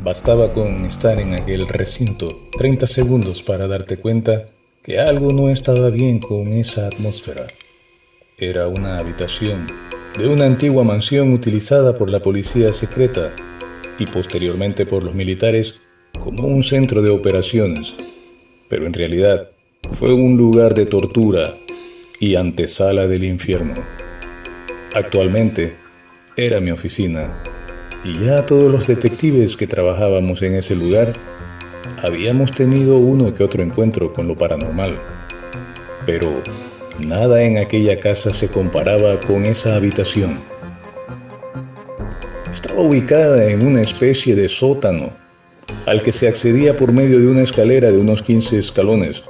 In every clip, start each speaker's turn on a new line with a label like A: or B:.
A: Bastaba con estar en aquel recinto 30 segundos para darte cuenta que algo no estaba bien con esa atmósfera. Era una habitación de una antigua mansión utilizada por la policía secreta y posteriormente por los militares como un centro de operaciones, pero en realidad fue un lugar de tortura y antesala del infierno. Actualmente era mi oficina y ya todos los detectives que trabajábamos en ese lugar habíamos tenido uno que otro encuentro con lo paranormal, pero nada en aquella casa se comparaba con esa habitación. Estaba ubicada en una especie de sótano al que se accedía por medio de una escalera de unos 15 escalones.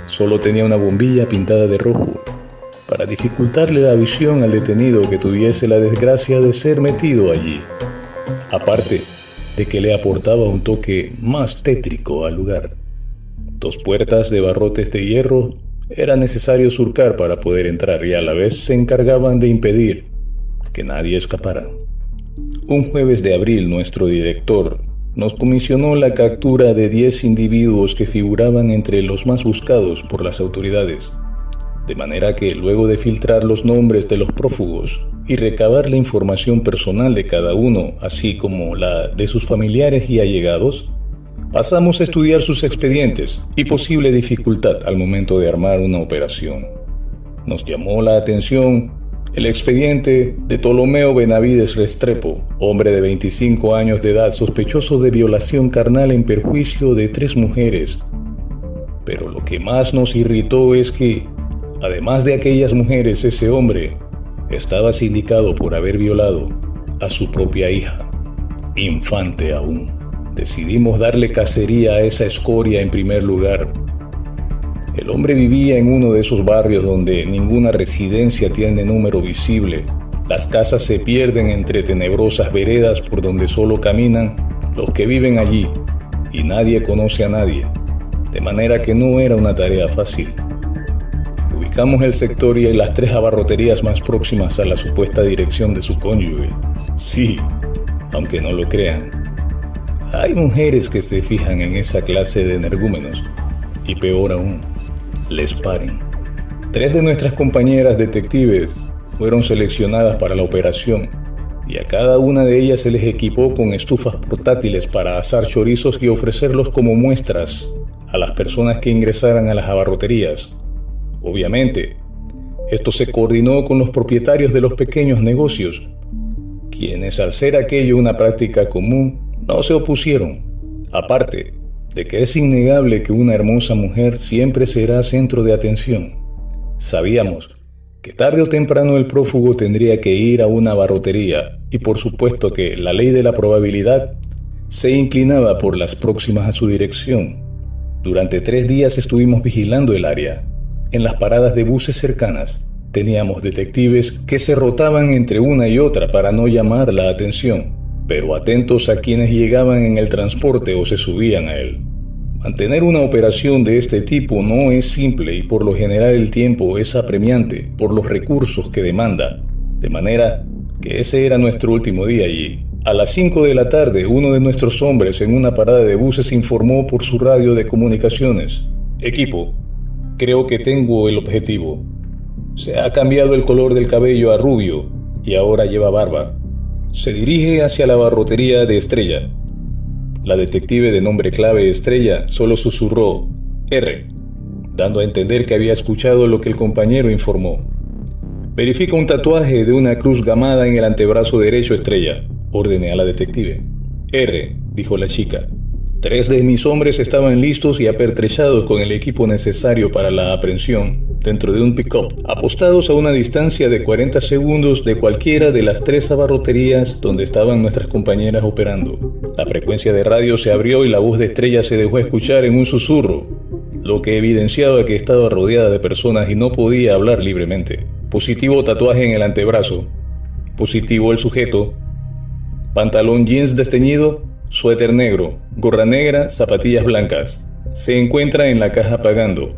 A: Solo tenía una bombilla pintada de rojo para dificultarle la visión al detenido que tuviese la desgracia de ser metido allí, aparte de que le aportaba un toque más tétrico al lugar. 2 puertas de barrotes de hierro era necesario surcar para poder entrar y a la vez se encargaban de impedir que nadie escapara. Un jueves de abril nuestro director nos comisionó la captura de 10 individuos que figuraban entre los más buscados por las autoridades, de manera que luego de filtrar los nombres de los prófugos y recabar la información personal de cada uno, así como la de sus familiares y allegados, pasamos a estudiar sus expedientes y posible dificultad al momento de armar una operación. Nos llamó la atención el expediente de Ptolomeo Benavides Restrepo, hombre de 25 años de edad, sospechoso de violación carnal en perjuicio de 3 mujeres. Pero lo que más nos irritó es que, además de aquellas mujeres, ese hombre estaba sindicado por haber violado a su propia hija, infante aún. Decidimos darle cacería a esa escoria en primer lugar. El hombre vivía en uno de esos barrios donde ninguna residencia tiene número visible. Las casas se pierden entre tenebrosas veredas por donde solo caminan los que viven allí y nadie conoce a nadie, de manera que no era una tarea fácil. Ubicamos el sector y las 3 abarroterías más próximas a la supuesta dirección de su cónyuge. Sí, aunque no lo crean, hay mujeres que se fijan en esa clase de energúmenos y peor aún, les paren. 3 de nuestras compañeras detectives fueron seleccionadas para la operación y a cada una de ellas se les equipó con estufas portátiles para asar chorizos y ofrecerlos como muestras a las personas que ingresaran a las abarroterías. Obviamente, esto se coordinó con los propietarios de los pequeños negocios, quienes al ser aquello una práctica común, no se opusieron, aparte de que es innegable que una hermosa mujer siempre será centro de atención. Sabíamos que tarde o temprano el prófugo tendría que ir a una abarrotería y por supuesto que la ley de la probabilidad se inclinaba por las próximas a su dirección. Durante 3 días estuvimos vigilando el área. En las paradas de buses cercanas teníamos detectives que se rotaban entre una y otra para no llamar la atención, pero atentos a quienes llegaban en el transporte o se subían a él. Mantener una operación de este tipo no es simple y por lo general el tiempo es apremiante por los recursos que demanda, de manera que ese era nuestro último día allí. A las 5 de la tarde, uno de nuestros hombres en una parada de buses informó por su radio de comunicaciones: «Equipo, creo que tengo el objetivo. Se ha cambiado el color del cabello a rubio y ahora lleva barba. Se dirige hacia la abarrotería de Estrella». La detective de nombre clave Estrella solo susurró «R», dando a entender que había escuchado lo que el compañero informó. «Verifica un tatuaje de una cruz gamada en el antebrazo derecho, Estrella», ordené a la detective. «R», dijo la chica. 3 de mis hombres estaban listos y apertrechados con el equipo necesario para la aprehensión dentro de un pick-up, apostados a una distancia de 40 segundos de cualquiera de las 3 abarroterías donde estaban nuestras compañeras operando. La frecuencia de radio se abrió y la voz de Estrella se dejó escuchar en un susurro, lo que evidenciaba que estaba rodeada de personas y no podía hablar libremente. «Positivo tatuaje en el antebrazo. Positivo el sujeto. Pantalón jeans desteñido, suéter negro, gorra negra, zapatillas blancas. Se encuentra en la caja pagando.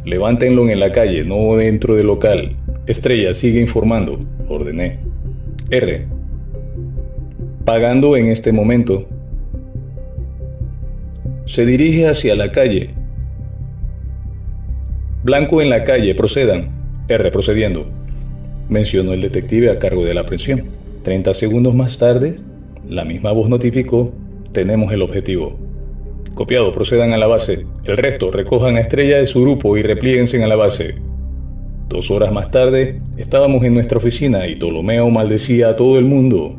A: Levántenlo en la calle, no dentro del local. Estrella, sigue informando», ordené. «R. Pagando en este momento». se dirige hacia la calle. Blanco en la calle, procedan. R procediendo, mencionó el detective a cargo de la aprehensión. 30 segundos más tarde, la misma voz notificó: tenemos el objetivo. Copiado, procedan a la base. El resto, recojan a Estrella de su grupo y replíguense a la base. 2 horas más tarde, estábamos en nuestra oficina y Ptolomeo maldecía a todo el mundo.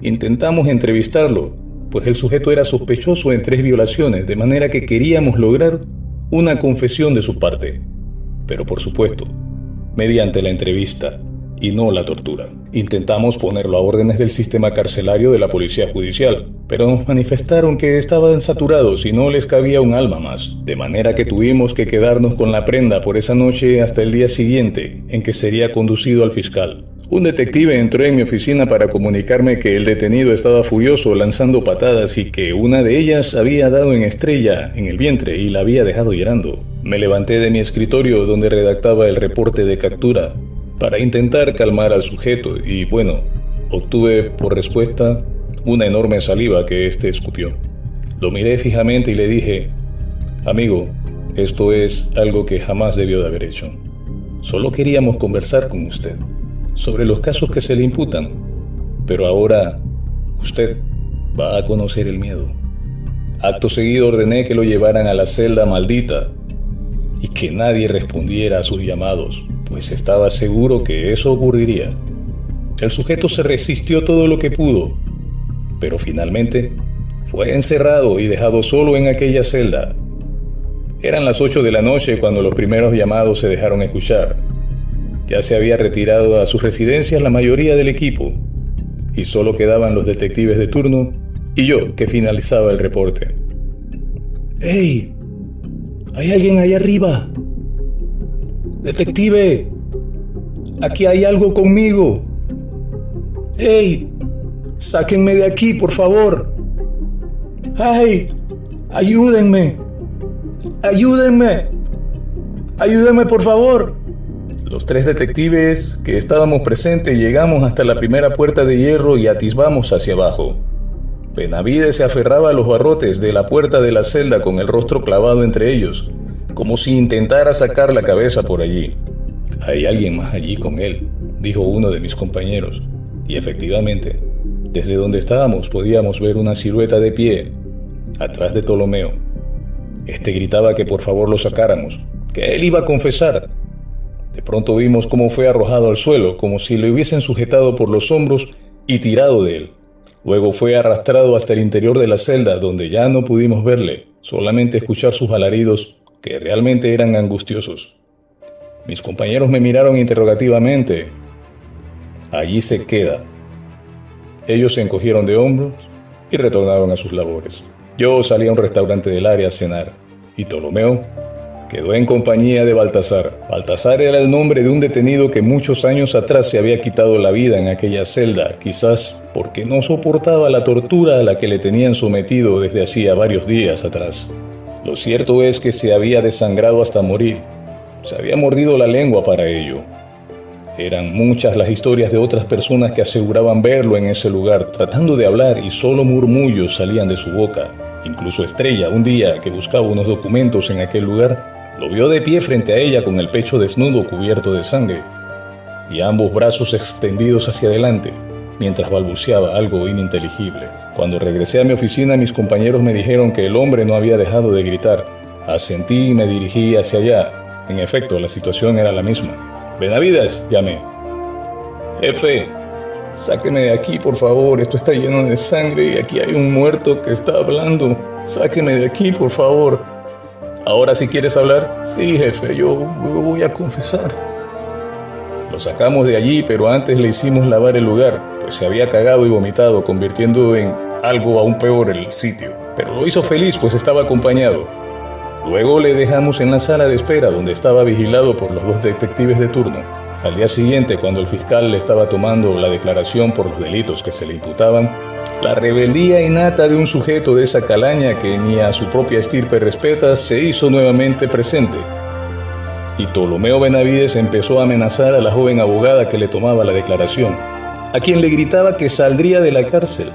A: Intentamos entrevistarlo, pues el sujeto era sospechoso en 3 violaciones, de manera que queríamos lograr una confesión de su parte. Pero por supuesto, mediante la entrevista y no la tortura. Intentamos ponerlo a órdenes del sistema carcelario de la policía judicial, pero nos manifestaron que estaban saturados y no les cabía un alma más, de manera que tuvimos que quedarnos con la prenda por esa noche hasta el día siguiente, en que sería conducido al fiscal. Un detective entró en mi oficina para comunicarme que el detenido estaba furioso lanzando patadas y que una de ellas había dado en Estrella en el vientre y la había dejado llorando. Me levanté de mi escritorio donde redactaba el reporte de captura para intentar calmar al sujeto y bueno, obtuve por respuesta una enorme saliva que éste escupió. Lo miré fijamente y le dije: amigo, esto es algo que jamás debió de haber hecho. Solo queríamos conversar con usted sobre los casos que se le imputan, pero ahora usted va a conocer el miedo. Acto seguido ordené que lo llevaran a la celda maldita y que nadie respondiera a sus llamados, pues estaba seguro que eso ocurriría. El sujeto se resistió todo lo que pudo, pero finalmente fue encerrado y dejado solo en aquella celda. Eran las 8 de la noche cuando los primeros llamados se dejaron escuchar. Ya se había retirado a sus residencias la mayoría del equipo, y solo quedaban los detectives de turno y yo, que finalizaba el reporte. ¡Hey! ¿Hay alguien allá arriba? ¡Detective! ¡Aquí hay algo conmigo! ¡Hey! ¡Sáquenme de aquí, por favor! ¡Ay! ¡Ayúdenme! ¡Ayúdenme! ¡Ayúdenme, por favor! Los 3 detectives que estábamos presentes llegamos hasta la primera puerta de hierro y atisbamos hacia abajo. Benavides se aferraba a los barrotes de la puerta de la celda con el rostro clavado entre ellos, como si intentara sacar la cabeza por allí. «Hay alguien más allí con él», dijo uno de mis compañeros, y efectivamente, desde donde estábamos podíamos ver una silueta de pie, atrás de Ptolomeo. Este gritaba que por favor lo sacáramos, que él iba a confesar. De pronto vimos cómo fue arrojado al suelo, como si le hubiesen sujetado por los hombros y tirado de él. Luego fue arrastrado hasta el interior de la celda, donde ya no pudimos verle, solamente escuchar sus alaridos, que realmente eran angustiosos. Mis compañeros me miraron interrogativamente. «Allí se queda». Ellos se encogieron de hombros y retornaron a sus labores. Yo salí a un restaurante del área a cenar, y Ptolomeo quedó en compañía de Baltasar. Baltasar era el nombre de un detenido que muchos años atrás se había quitado la vida en aquella celda, quizás porque no soportaba la tortura a la que le tenían sometido desde hacía varios días atrás. Lo cierto es que se había desangrado hasta morir. Se había mordido la lengua para ello. Eran muchas las historias de otras personas que aseguraban verlo en ese lugar, tratando de hablar, y solo murmullos salían de su boca. Incluso Estrella, un día que buscaba unos documentos en aquel lugar, lo vio de pie frente a ella con el pecho desnudo cubierto de sangre y ambos brazos extendidos hacia adelante, mientras balbuceaba algo ininteligible. Cuando regresé a mi oficina, mis compañeros me dijeron que el hombre no había dejado de gritar. Asentí y me dirigí hacia allá. En efecto, la situación era la misma. «Benavides», llamé. «Jefe, sáqueme de aquí, por favor. Esto está lleno de sangre y aquí hay un muerto que está hablando. Sáqueme de aquí, por favor». «¿Ahora sí quieres hablar?» «Sí, jefe, yo voy a confesar». Lo sacamos de allí, pero antes le hicimos lavar el lugar, pues se había cagado y vomitado, convirtiendo en algo aún peor el sitio. Pero lo hizo feliz, pues estaba acompañado. Luego le dejamos en la sala de espera, donde estaba vigilado por los 2 detectives de turno. Al día siguiente, cuando el fiscal le estaba tomando la declaración por los delitos que se le imputaban, la rebeldía innata de un sujeto de esa calaña que ni a su propia estirpe respeta se hizo nuevamente presente. Y Ptolomeo Benavides empezó a amenazar a la joven abogada que le tomaba la declaración, a quien le gritaba que saldría de la cárcel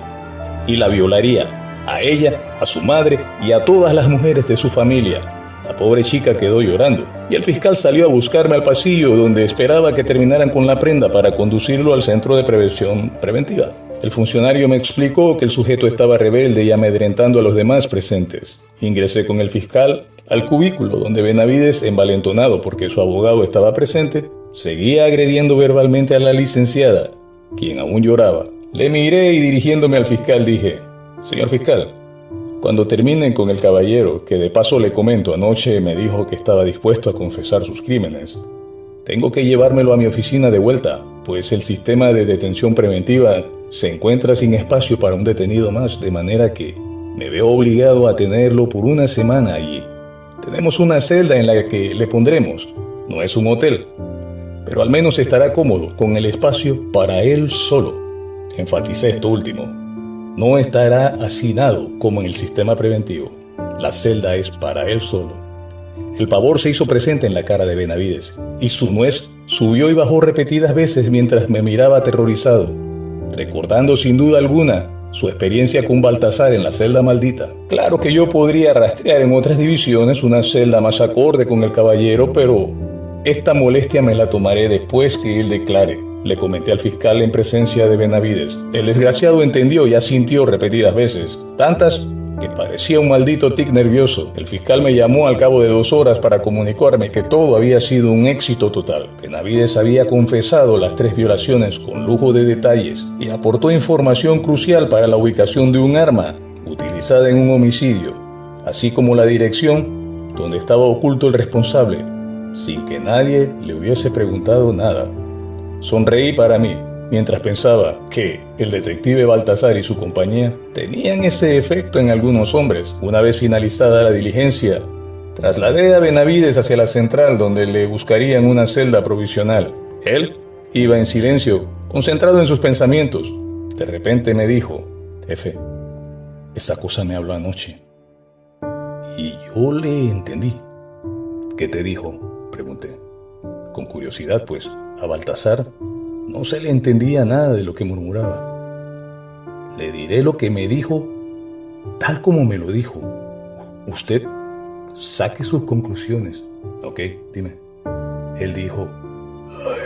A: y la violaría, a ella, a su madre y a todas las mujeres de su familia. La pobre chica quedó llorando y el fiscal salió a buscarme al pasillo donde esperaba que terminaran con la prenda para conducirlo al centro de prevención preventiva. El funcionario me explicó que el sujeto estaba rebelde y amedrentando a los demás presentes. Ingresé con el fiscal al cubículo donde Benavides, envalentonado porque su abogado estaba presente, seguía agrediendo verbalmente a la licenciada, quien aún lloraba. Le miré y dirigiéndome al fiscal dije: «Señor fiscal, cuando terminen con el caballero, que de paso le comento, anoche me dijo que estaba dispuesto a confesar sus crímenes, tengo que llevármelo a mi oficina de vuelta, pues el sistema de detención preventiva se encuentra sin espacio para un detenido más, de manera que me veo obligado a tenerlo por una semana allí. Tenemos una celda en la que le pondremos, no es un hotel, pero al menos estará cómodo con el espacio para él solo». Enfaticé esto último. No estará hacinado como en el sistema preventivo. La celda es para él solo. El pavor se hizo presente en la cara de Benavides y su nuez subió y bajó repetidas veces mientras me miraba aterrorizado, recordando sin duda alguna su experiencia con Baltasar en la celda maldita. Claro que yo podría rastrear en otras divisiones una celda más acorde con el caballero, pero esta molestia me la tomaré después que él declare, le comenté al fiscal en presencia de Benavides. El desgraciado entendió y asintió repetidas veces, tantas que parecía un maldito tic nervioso. El fiscal me llamó al cabo de 2 horas para comunicarme que todo había sido un éxito total. Benavides había confesado las 3 violaciones con lujo de detalles y aportó información crucial para la ubicación de un arma utilizada en un homicidio, así como la dirección donde estaba oculto el responsable, sin que nadie le hubiese preguntado nada. Sonreí para mí, mientras pensaba que el detective Baltasar y su compañía tenían ese efecto en algunos hombres. Una vez finalizada la diligencia, trasladé a Benavides hacia la central donde le buscarían una celda provisional. Él iba en silencio, concentrado en sus pensamientos. De repente me dijo: «Jefe, esa cosa me habló anoche». Y yo le entendí. «¿Qué te dijo?», pregunté, con curiosidad, pues a Baltasar no se le entendía nada de lo que murmuraba. «Le diré lo que me dijo, tal como me lo dijo. Usted saque sus conclusiones». «Ok, dime». Él dijo: «Ay,